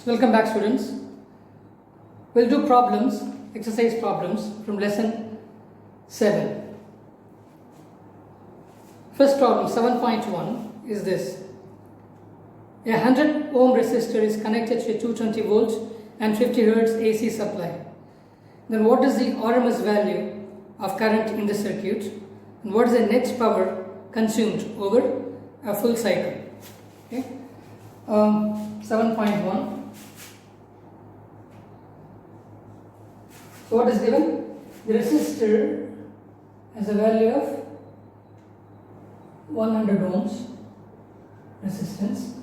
So welcome back, students. We'll do problems, exercise problems from lesson 7. First problem 7.1 is this. A 100 ohm resistor is connected to a 220 volts and 50 hertz AC supply. Then what is the RMS value of current in the circuit and what is the net power consumed over a full cycle? Okay. 7.1. So what is given? The resistor has a value of 100 ohms resistance.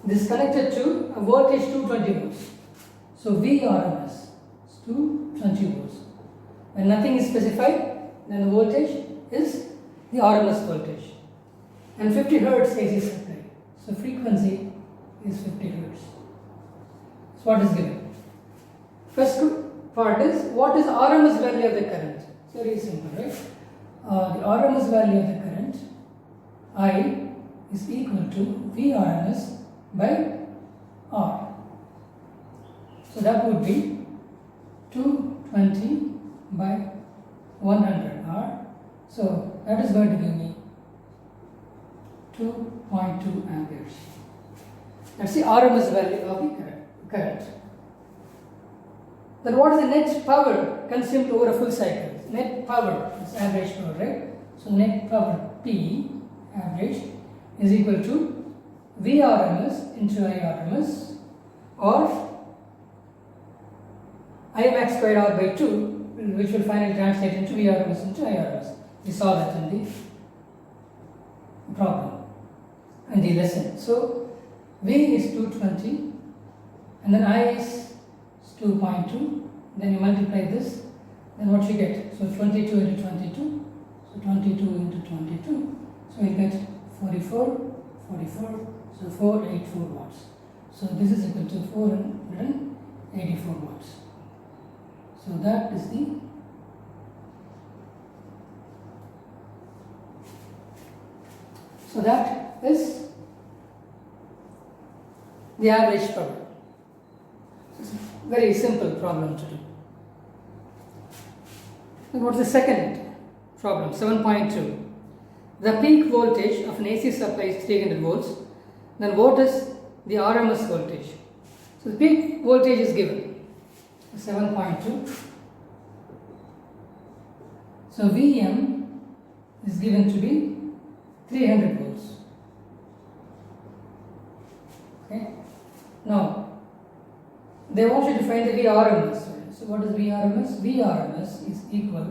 This is connected to a voltage 220 volts. So VRMS is 220 volts. When nothing is specified, then the voltage is the RMS voltage. And 50 hertz AC supply. So frequency is 50 hertz. So what is given? First part is what is the RMS value of the current? It's very simple, right? The RMS value of the current I is equal to VRMS by R. So that would be 220 by 100 R. So that is going to give me 2.2 amperes. That's the RMS value of the current. Then what is the net power consumed over a full cycle? Net power is average power, right? So net power P average is equal to VRMS into IRMS or I max squared R by 2, which will finally translate into VRMS into IRMS. We saw that in the problem and the lesson. So V is 220 and then I is 2.2, then you multiply this, then what you get? So 22 into 22, so 22 into 22, so you get 44, so 484 watts. So this is equal to 484 watts. So that is the average power. Very simple problem to do. And what's the second problem? 7.2. The peak voltage of an AC supply is 300 volts. Then what is the RMS voltage? So the peak voltage is given. 7.2. So Vm is given to be 300 volts. Okay. Now they want you to find the VRMS. So what is VRMS? VRMS is equal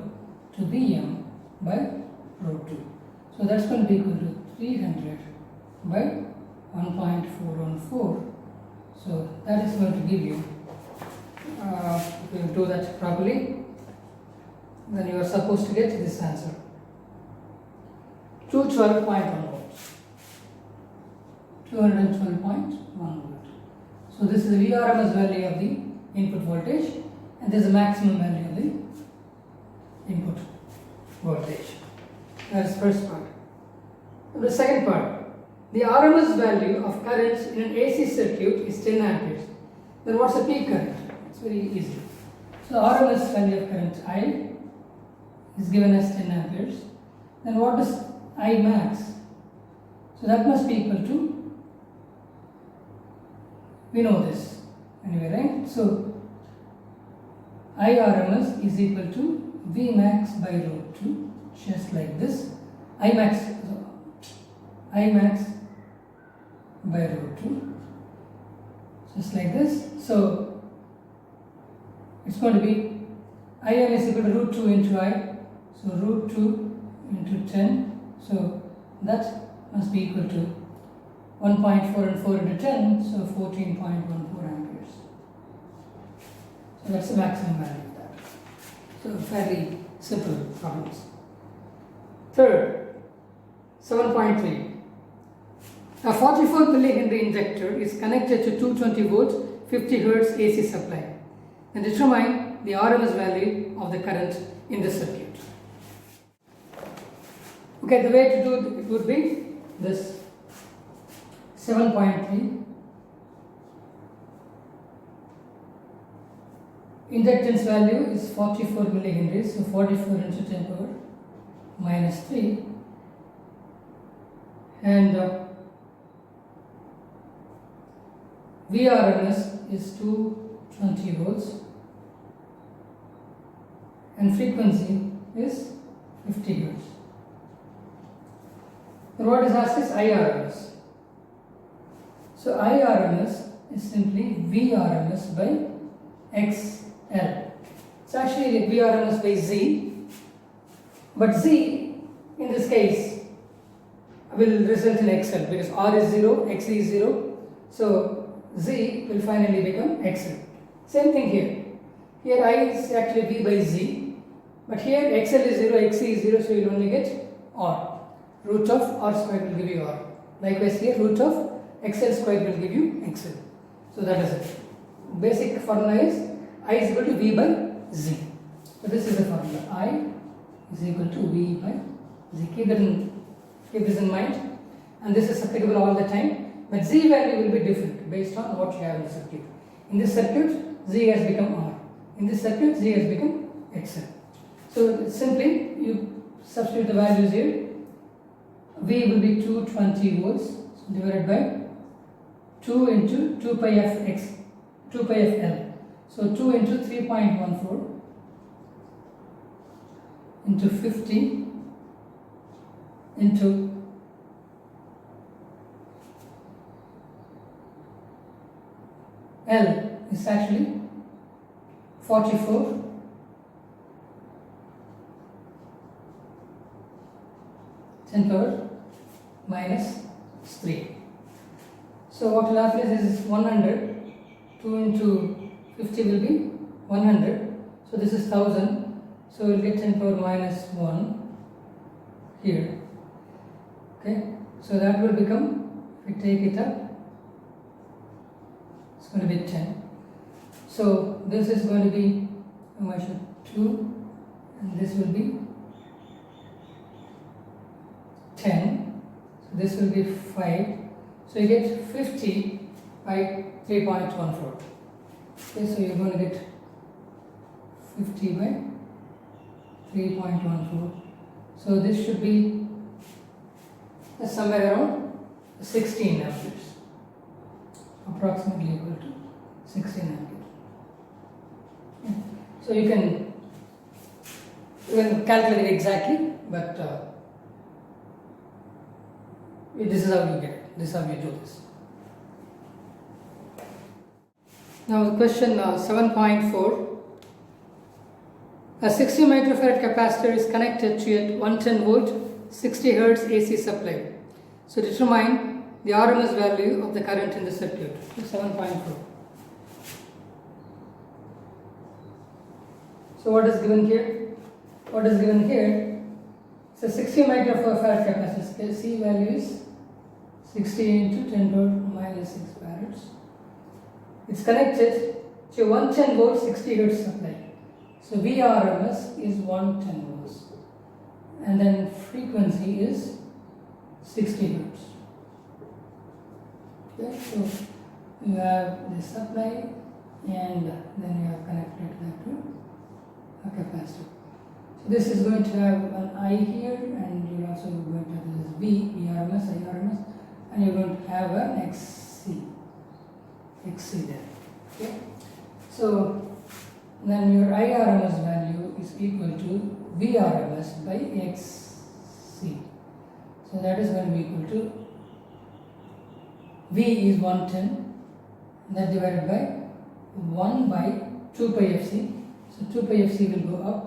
to Vm by rho 2. So that's going to be equal to 300 by 1.414. So that is going to give you, if you do that properly, then you are supposed to get this answer. 212.1 volts. 212.1 volt. So this is the VRMS value of the input voltage and this is the maximum value of the input voltage. That is first part. The second part, the RMS value of current in an AC circuit is 10 amperes. Then what's the peak current? It's very easy. So RMS value of current I is given as 10 amperes. Then what is I max? So that must be equal to, we know this anyway, right? So IRMS is equal to V max by rho 2, just like this. I max by rho 2, just like this. So it's going to be Im is equal to root 2 into I, so root 2 into 10, so that must be equal to 1.4 and 4 into 10, so 14.14 amperes. So that's the maximum value of that. So fairly simple problems. Third, 7.3. A 44 millihenry inductor is connected to 220 volts 50 hertz AC supply and determine the RMS value of the current in the circuit. Okay, the way to do it would be this. 7.3 Inductance value is 44 millihenries, so 44 into 10 power minus 3, and Vrms is 220 volts and frequency is 50 hertz. And what is asked is IRMS. So IRMS is simply Vrms by XL. It's actually Vrms by Z, but Z in this case will result in XL because R is 0, XC is 0, so Z will finally become XL. Same thing here. Here I is actually V by Z, but here XL is 0, XC is 0, so you will only get R. Root of R squared will give you R. Likewise here, root of XL squared will give you XL. So that is it. Basic formula is I is equal to V by Z. So this is the formula. I is equal to V by Z. Keep this in mind. And this is applicable all the time. But Z value will be different based on what you have in the circuit. In this circuit, Z has become R. In this circuit, Z has become XL. So simply you substitute the values here. V will be 220 volts divided by 2 into 2 pi of X, 2 pi of L. So 2 into 3.14 into 50 into L is actually 44 10 power minus 3. So what will happen is this is 100, 2 into 50 will be 100, so this is 1000, so we'll get 10 power minus 1 here. Okay, so that will become, if we take it up, it's going to be 10. So this is going to be, I should 2, and this will be 10, so this will be 5, so you get 50 by 3.14. Okay, so you're going to get 50 by 3.14. So this should be somewhere around 16 amperes, approximately equal to 16 amperes. Yeah. So you can calculate it exactly, but this is how you get it. This is how you do this. Now question 7.4. A 60 microfarad capacitor is connected to a 110 volt 60 hertz AC supply. So determine the RMS value of the current in the circuit. 7.4. So what is given here? What is given here? So 60 microfarad capacitor. C value is 60 into 10 to the minus 6 farads. It's connected to 110 volt 60 hertz supply. So Vrms is 110 volts, and then frequency is 60 hertz. Okay, so you have the supply, and then you have connected that to a capacitor. So this is going to have an I here, and you're also going to have this V, Vrms, IRMS, and you're going to have an XC there. Okay, so then your IRMS value is equal to Vrms by XC. So that is going to be equal to V is 110, that divided by 1 by 2 pi f c. So 2 pi f c will go up.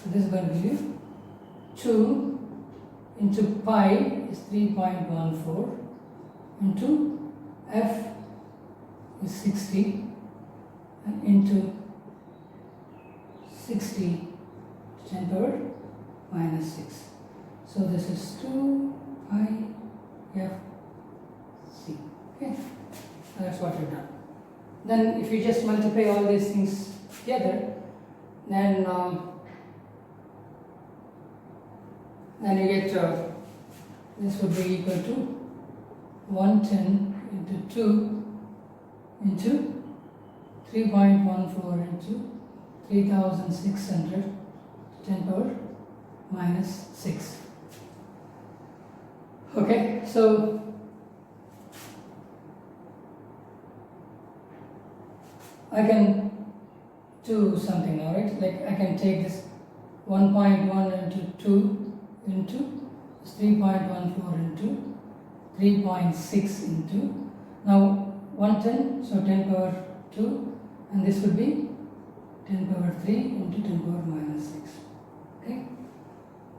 So this is going to give you 2 into pi is 3.14 into f is 60 and into 60 10 power minus 6. So this is 2 pi f c. Okay, so that's what we've done. Then if you just multiply all these things together, then you get this would be equal to 110 into 2 into 3.14 into 3600 10 power minus 6. Okay, so I can do something now, right? Like I can take this 1.1 into 2 into 3.14 into 3.6 into, now 110, so 10 power 2, and this would be 10 power 3 into 10 power minus 6. Okay,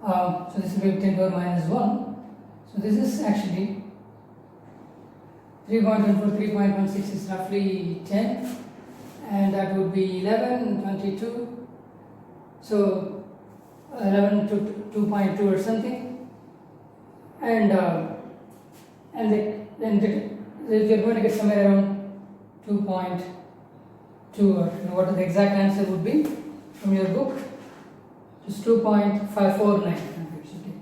so this will be 10 power minus 1. So this is actually 3.14, 3.16 is roughly 10, and that would be 11, 22. So 11 to 2.2 or something, and then you're going to get somewhere around 2.2, or what the exact answer would be from your book. Just 2.549 amperes. Okay,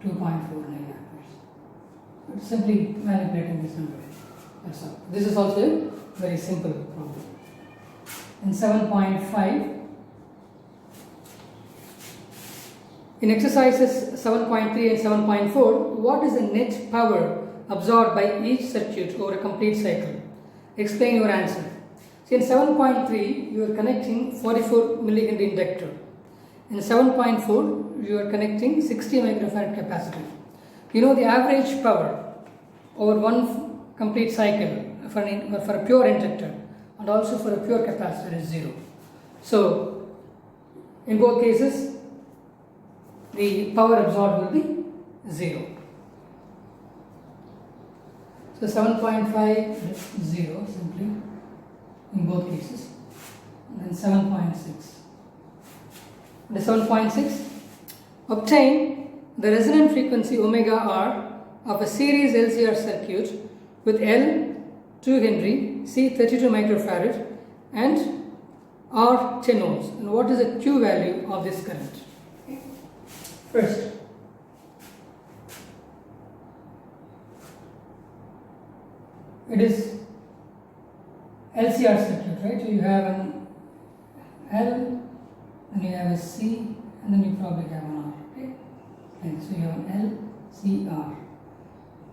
2.49 amperes. It's simply manipulating this number. That's all. This is also a very simple problem. In 7.5. In exercises 7.3 and 7.4, what is the net power absorbed by each circuit over a complete cycle? Explain your answer. So in 7.3, you are connecting 44 millihenry inductor. In 7.4, you are connecting 60 microfarad capacitor. You know the average power over one complete cycle for a pure inductor and also for a pure capacitor is 0. So in both cases, the power absorbed will be 0. So 7.5 is 0 simply in both cases, and then 7.6. The 7.6, obtain the resonant frequency omega r of a series LCR circuit with L 2 Henry, C 32 microfarad and R 10 ohms, and what is the Q value of this current? First, it is LCR circuit, right? So you have an L, then you have a C, and then you probably have an R, okay? And so you have an L, C, R,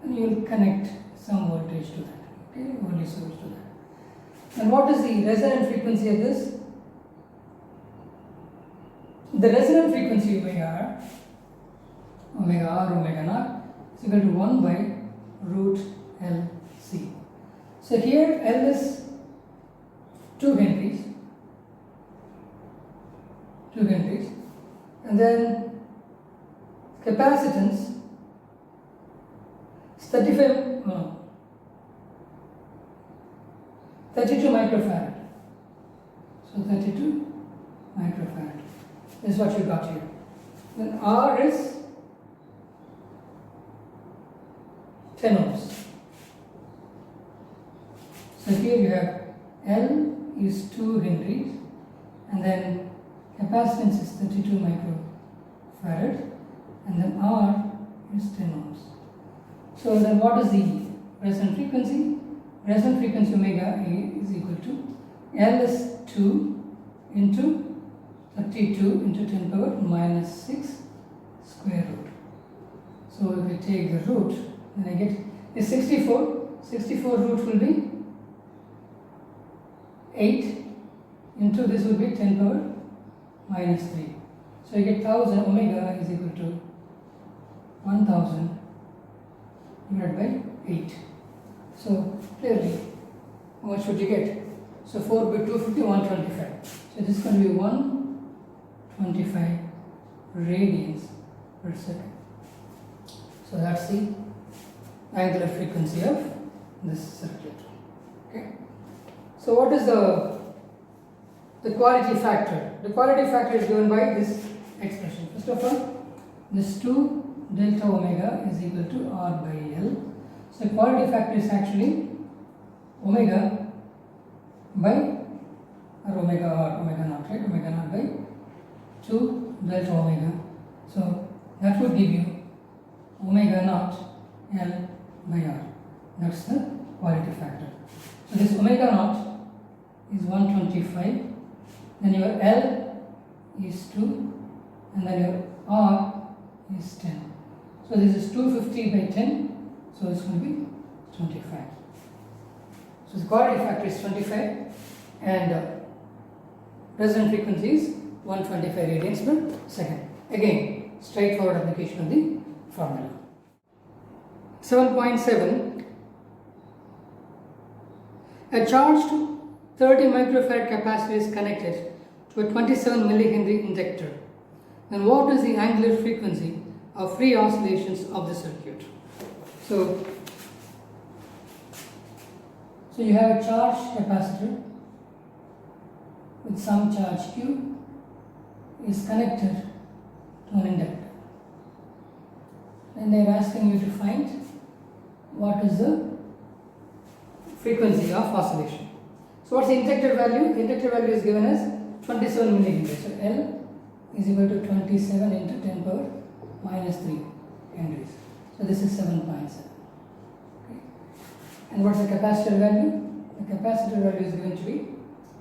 and you will connect some voltage to that, okay? Voltage source to that. And what is the resonant frequency of this? The resonant frequency omega r omega naught is equal to 1 by root L C. So here L is 2 henries, and then capacitance is 32 microfarad. So 32 microfarad is what you got here. Then R is 10 ohms. So here you have L is 2 henries, and then capacitance is 32 microfarad, and then R is 10 ohms. So then what is the resonant frequency? Resonant frequency omega A is equal to L is 2 into 32 into 10 power minus 6 square root. So if we take the root, then I get is 64. 64 root will be 8 into this will be 10 power minus 3. So you get 1000 omega is equal to 1000 divided by 8. So clearly, how much would you get? So 4 by 250, 125. So this is going to be 125 radians per second. So that's the angular frequency of this circuit. Okay. So what is the quality factor? The quality factor is given by this expression. First of all, this 2 delta omega is equal to R by L. So the quality factor is actually omega by or omega R, omega naught, right? Omega naught by 2 delta omega. So that would give you omega naught L by R. That's the quality factor. So this omega naught is 125, then your L is 2, and then your R is 10. So this is 250 by 10, so it's going to be 25. So the quadratic factor is 25, and resonant frequency is 125 radians per second. Again, straightforward application of the formula. 7.7. A charged 30 microfarad capacitor is connected to a 27 millihenry inductor. Then what is the angular frequency of free oscillations of the circuit? So you have a charged capacitor with some charge Q is connected to an inductor. And they are asking you to find what is the frequency of oscillation. So what's the inductor value? The inductor value is given as 27 millihenry. So L is equal to 27 into 10 power minus 3 henries. So this is 7.7. Okay. And what's the capacitor value? The capacitor value is going to be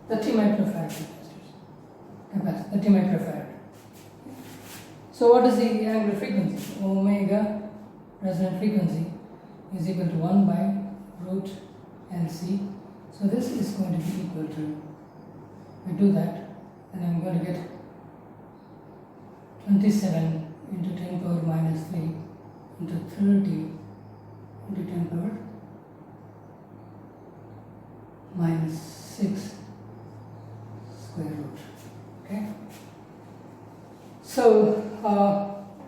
30 microfarad capacitors. 30 microfarad. So what is the angular frequency? Omega resonant frequency is equal to 1 by root LC. So this is going to be equal to, if I do that, then I'm going to get 27 into 10 power minus 3 into 30 into 10 power minus 6 square root. Okay. So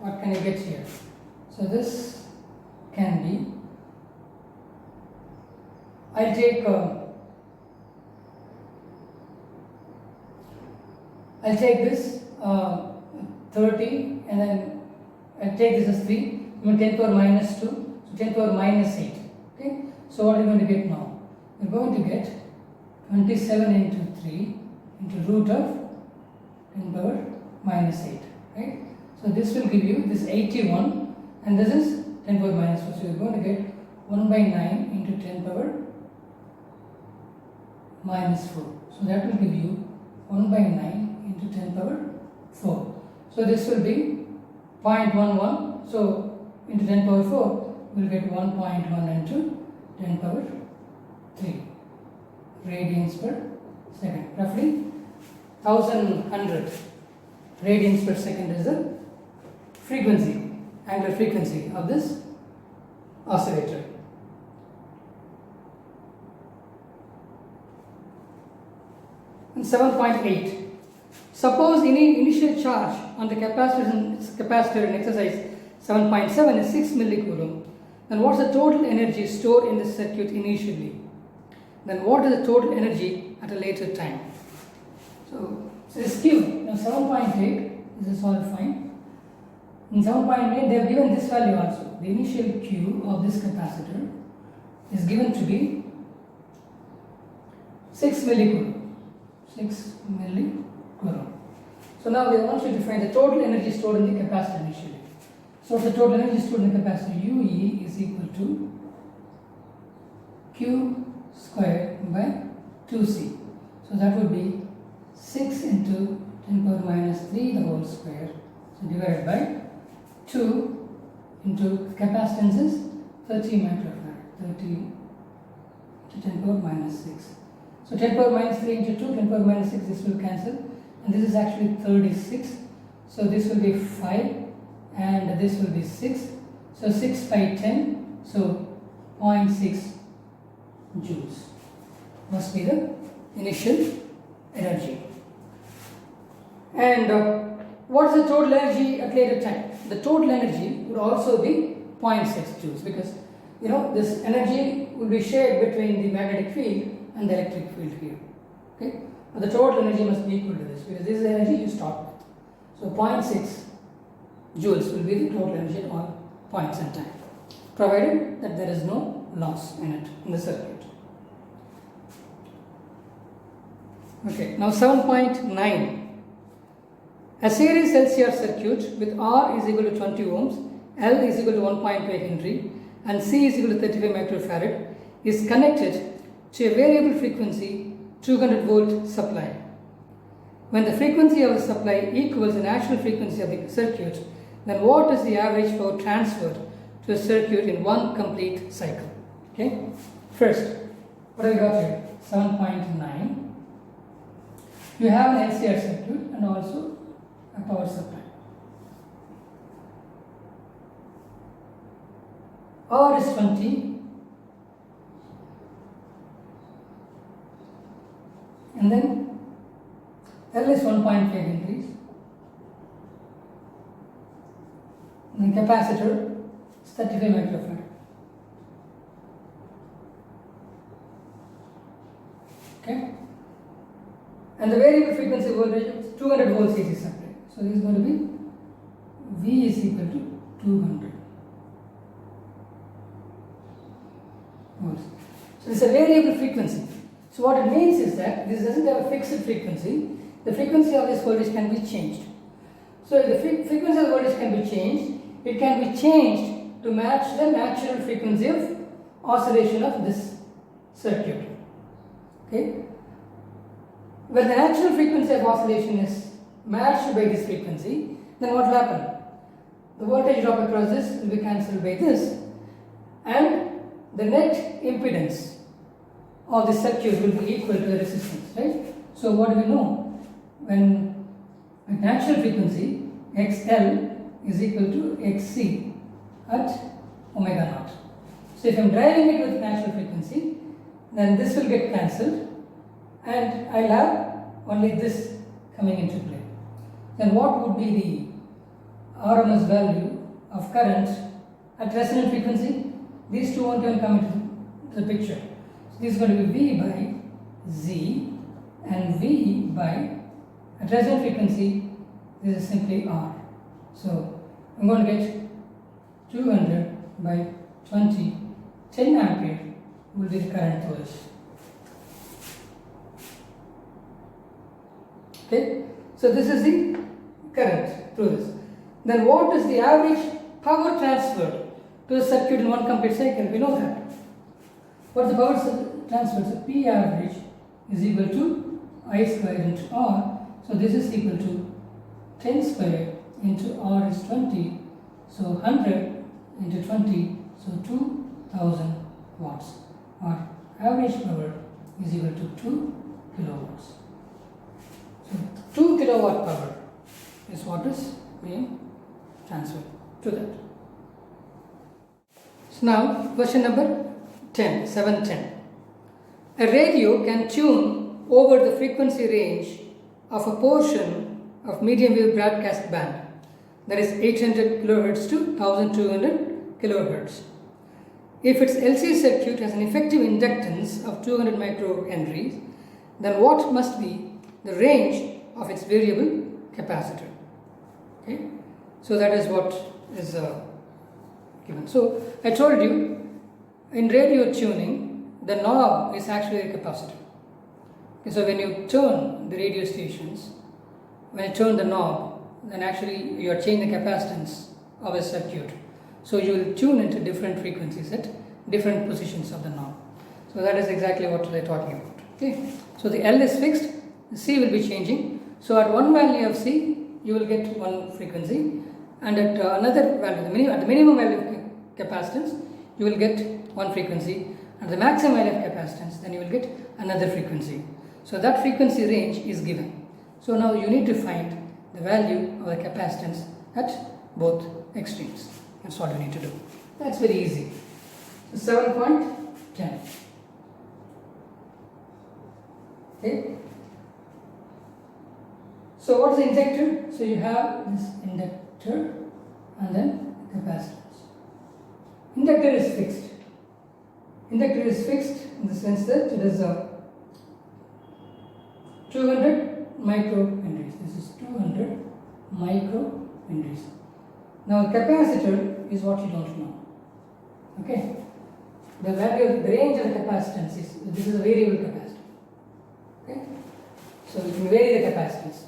what can I get here? So this can be, I'll take 30 and then I'll take this as 3, 10 power minus 2, so 10 power minus 8. Okay. So what are you going to get now? You're going to get 27 into 3 into root of 10 power minus 8. Right? So this will give you this 81, and this is 10 power minus 4. So you're going to get 1 by 9 into 10 power minus 4. So that will give you 1 by 9 into 10 power 4. So this will be 0.11. So into 10 power 4, we'll get 1.1 into 10 power 3 radians per second. Roughly 1100 radians per second is the frequency, angular frequency of this oscillator. And 7.8. Suppose any initial charge on the capacitor in exercise 7.7 is 6 millicoulomb. Then what's the total energy stored in the circuit initially? Then what is the total energy at a later time? So this Q, now 7.8, this is all fine. In 7.8 they have given this value also. The initial Q of this capacitor is given to be 6 millicoulomb. 6 millicoulomb. So now they want you to find the total energy stored in the capacitor initially. So the total energy stored in the capacitor UE is equal to Q squared by 2C. So that would be 6 into 10 power minus 3 the whole square. So divided by 2 into capacitance is 30 microfarad. 30 to 10 power minus 6. So 10 power minus 3 into 2, 10 power minus 6, this will cancel. And this is actually 36. So this will be 5 and this will be 6. So 6 by 10, so 0.6 joules must be the initial energy. And what is the total energy at later time? The total energy would also be 0.6 joules, because this energy will be shared between the magnetic field and the electric field here. Okay, but the total energy must be equal to this, because this is the energy you start with. So 0.6 joules will be the total energy at all points in time, provided that there is no loss in it in the circuit. Okay, now 7.9. A series LCR circuit with R is equal to 20 ohms, L is equal to 1.5 Henry, and C is equal to 35 microfarad is connected to a variable frequency 200 volt supply. When the frequency of the supply equals the natural frequency of the circuit, then what is the average power transferred to a circuit in one complete cycle? Okay. First, what have we got here? 7.9. You have an LCR circuit and also a power supply. R is 20 and then L is 1.5 increase and the capacitor is 35 microfarad. Okay, and the variable frequency voltage is 200 volts AC supply. So this is going to be V is equal to 200 volts. So this is a variable frequency. So what it means is that this doesn't have a fixed frequency. The frequency of this voltage can be changed. So if the frequency of the voltage can be changed, it can be changed to match the natural frequency of oscillation of this circuit. Okay. When the natural frequency of oscillation is matched by this frequency, then what will happen? The voltage drop across this will be cancelled by this, and the net impedance of the circuit will be equal to the resistance, right? So what do we know? When a natural frequency XL is equal to XC at omega naught. So if I am driving it with natural frequency, then this will get cancelled and I will have only this coming into play. Then what would be the RMS value of current at resonant frequency? These two won't even come into the picture. So this is going to be V by Z, and V by, at resonant frequency, this is simply R. So I'm going to get 200 by 20, 10 ampere will be the current through this. Okay, so this is the current through this. Then what is the average power transferred to the circuit in one complete cycle? We know that. What's the power transfer? So P average is equal to I square into R. So this is equal to 10 square into R is 20. So 100 into 20, so 2000 watts. Our average power is equal to 2 kilowatts. So 2 kilowatt power is what is being transferred to that. So now question number 10, 710. A radio can tune over the frequency range of a portion of medium wave broadcast band, that is 800 kHz to 1200 kHz. If its LC circuit has an effective inductance of 200 microhenries, then what must be the range of its variable capacitor? Okay, so that is what is given. So I told you, in radio tuning, the knob is actually a capacitor. Okay, so when you turn the radio stations, when you turn the knob, then actually you are changing the capacitance of a circuit. So you will tune into different frequencies at different positions of the knob. So that is exactly what they are talking about. Okay, so the L is fixed, the C will be changing. So at one value of C, you will get one frequency, and at another value, at the minimum value of capacitance, you will get one frequency, and the maximum value of capacitance, then you will get another frequency. So that frequency range is given. So now you need to find the value of the capacitance at both extremes. That's all you need to do. That's very easy. So 7.10. Okay. So what's the inductor? So you have this inductor and then capacitance. Inductor is fixed. Inductor is fixed in the sense that it is a 200 microhenries. This is 200 microhenries. Now capacitor is what you don't know. Okay. The value, the range of the capacitance is, this is a variable capacitor. Okay. So we can vary the capacitance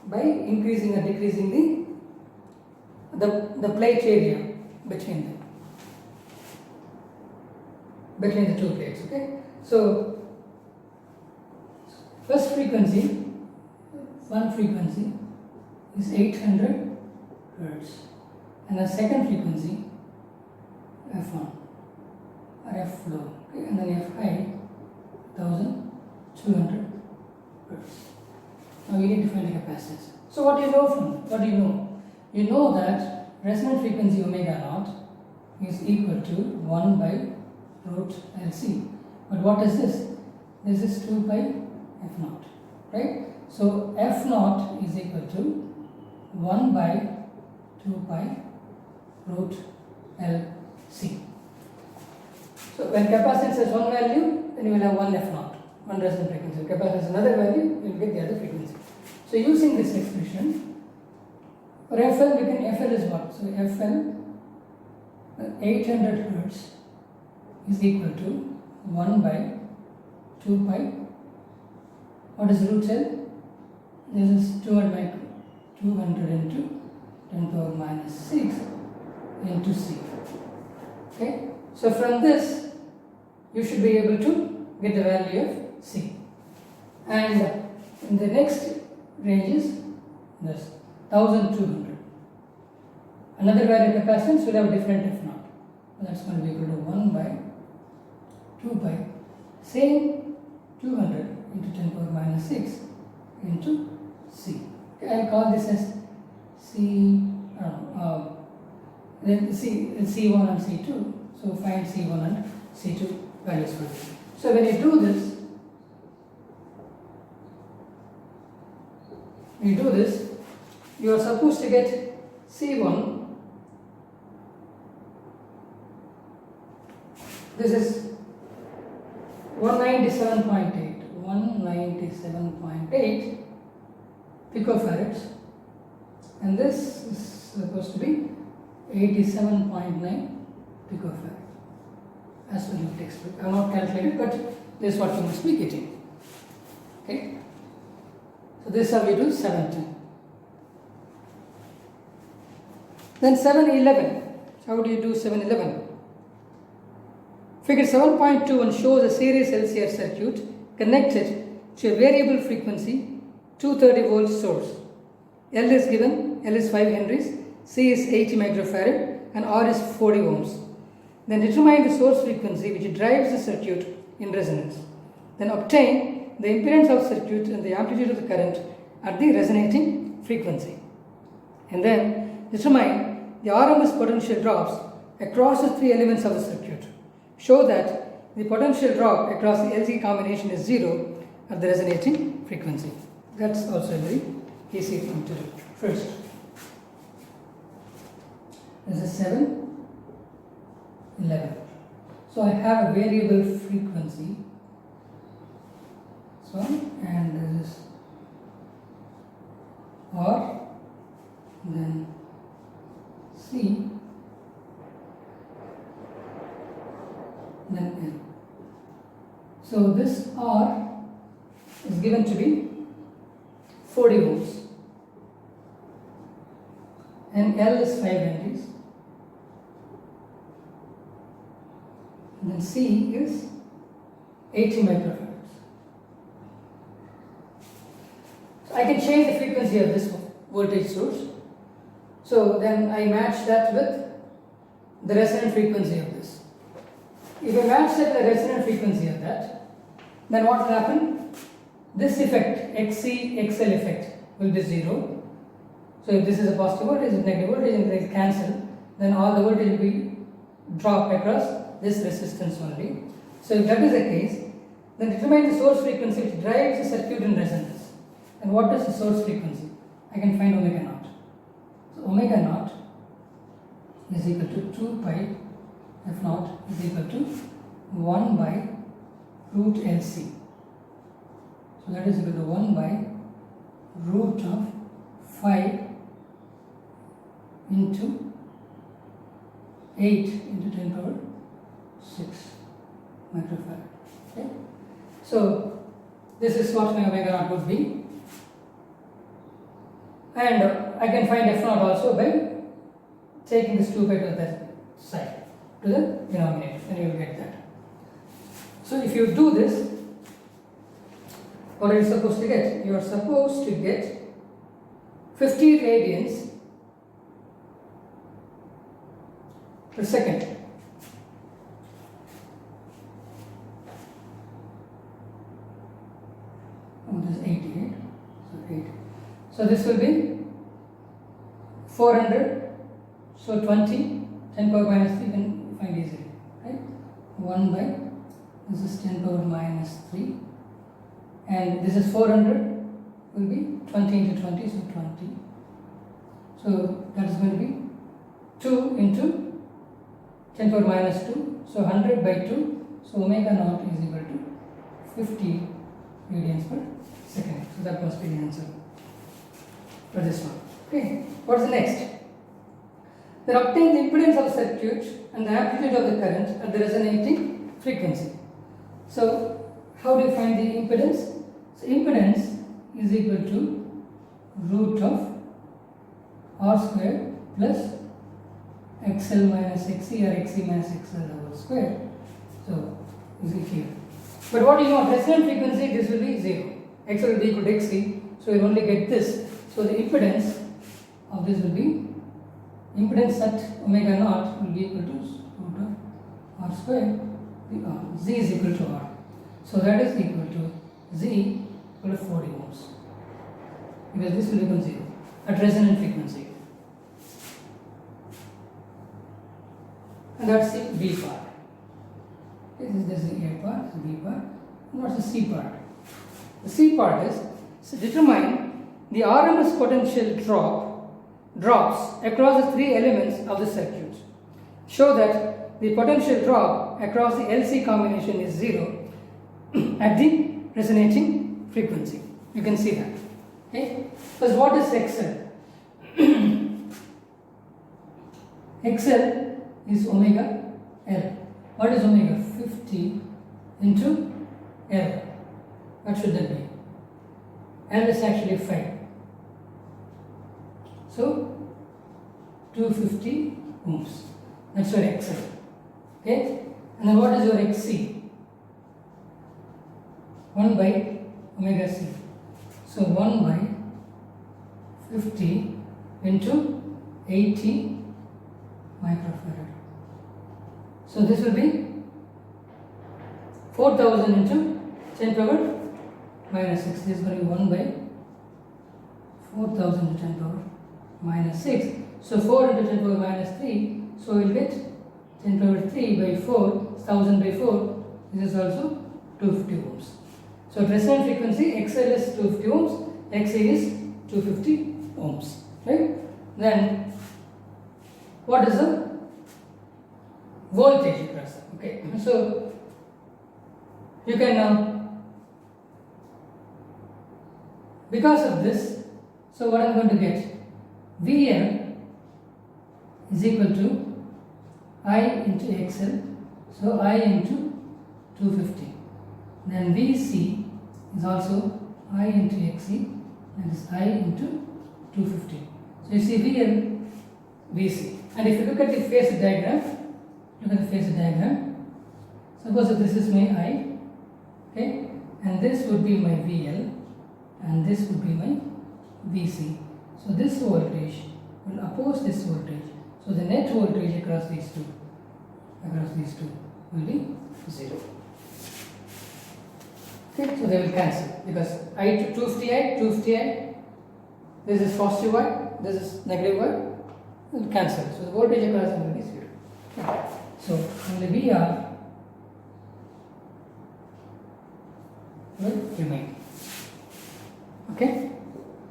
by increasing or decreasing the plate area between them, between the two plates. Okay. So first frequency, one frequency is 800 hertz, and the second frequency f1 or f low, okay, and then f high 1200 hertz. Now you need to find the capacitance. So what do you know from? What do you know? You know that resonant frequency omega naught is equal to 1 by root LC. But what is this? This is 2 pi f naught, right? So f naught is equal to 1 by 2 pi root LC. So when capacitance has one value, then you will have one f naught, one resonant frequency. If capacitance has another value, you will get the other frequency. So using this expression, for FL, we can, FL is what? So FL 800 hertz is equal to 1 by 2 pi. What is root L? This is 200 into 10 power minus 6 into C. Okay? So from this, you should be able to get the value of C. And in the next range is this 1200. Another value of capacitance will have a different F naught. That's going to be equal to 1 by 2 pi. Same 200 into 10 power minus 6 into C. Okay, I'll call this as C, then C1 and C2. So find C1 and C2 values for this. So when you do this, you are supposed to get C1. This is 197.8 picofarads, and this is supposed to be 87.9 picofarad as per the textbook. I have not calculated, but this is what you must be getting. Okay. So this is how we do 710. Then 711. How do you do 711? Figure 7.21 shows a series LCR circuit connected to a variable frequency 230 volt source. L is given, L is 5 henries, C is 80 microfarad and R is 40 ohms. Then determine the source frequency which drives the circuit in resonance. Then obtain the impedance of circuit and the amplitude of the current at the resonating frequency. And then determine the RMS potential drops across the three elements of the circuit. Show that the potential drop across the LC combination is 0 at the resonating frequency. That's also a very easy thing to do. First, this is 711. So I have a variable frequency. So, and this is R, then C, then L. So this R is given to be 40 volts and L is 5 henries, and then C is 80 microfarads. So I can change the frequency of this voltage source. So then I match that with the resonant frequency of this. If I match that with the resonant frequency of that, then what will happen? This effect, XC, XL effect, will be 0. So if this is a positive voltage, this is negative voltage, and they cancel, then all the voltage will be dropped across this resistance only. So if that is the case, then determine the source frequency which drives the circuit in resonance. And what is the source frequency? I can find omega naught. So omega naught is equal to 2 pi f naught is equal to 1 by root LC. So that is equal to 1 by root of 5 into 8 into 10 power 6 microfarad. Okay. So this is what my omega naught would be. And I can find f naught also by taking this 2 pi to the side, to the denominator, and you will get that. So if you do this, What are you supposed to get? You are supposed to get 50 radians per second. Oh, this is 88. So 8. So this will be 400. So 20. 10 power minus 3 can find easily. Right? 1 by, this is 10 power minus 3. And this is 400 will be 20 into 20, so 20. So that is going to be 2 into 10 power minus 2. So 100 by 2. So omega naught is equal to 50 radians per second. So that must be the answer for this one. Okay, what is the next? Then obtain the impedance of the circuit and the amplitude of the current at the resonating frequency. So how do you find the impedance? So impedance is equal to root of R square plus XL minus XC or XC minus XL whole square. So is it here? But what do you know? Resonant frequency, this will be 0. XL will be equal to XC. So you only get this. So the impedance of this will be, impedance at omega naught will be equal to root of R square. Z is equal to R. So that is equal to Z equal to 40 ohms. Because this will become 0 at resonant frequency. And that's the B part. This is the A part, this is the B part. And what's the C part? The C part is, so determine the RMS potential drops across the 3 elements of the circuit. Show that the potential drop across the LC combination is 0 at the resonating frequency. You can see that. Okay. First, what is XL? XL is omega L. What is omega? 50 into L. What should that be? L is actually 5. So 250 ohms. That's your XL. Okay? And then what is your XC? 1 by omega C. So 1 by 50 into 80 microfarad. So this will be 4000 into 10 power minus 6. This is going to be 1 by 4000 to 10 power minus 6. So 4 into 10 power minus 3. So we will get 10 power 3 by 4, 1000 by 4. This is also 250 ohms. So resonant frequency XL is 250 ohms, XC is 250 ohms. Right? Then what is the voltage across that? Okay. So you can because of this, so what I am going to get? VL is equal to I into XL, so I into 250. Then VC is also I into XC, that is I into 250. So you see VL, VC. And if you look at the phase diagram, suppose that this is my I, okay, and this would be my VL, and this would be my VC. So this voltage will oppose this voltage. So the net voltage across these two will be 0. Okay, so they will cancel because I to 250I, this is positive I, this is negative I, will cancel. So the voltage across them will be 0. Okay. So only VR will remain. Okay,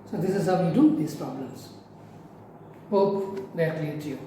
so this is how we do these problems. Hope they are clear to you.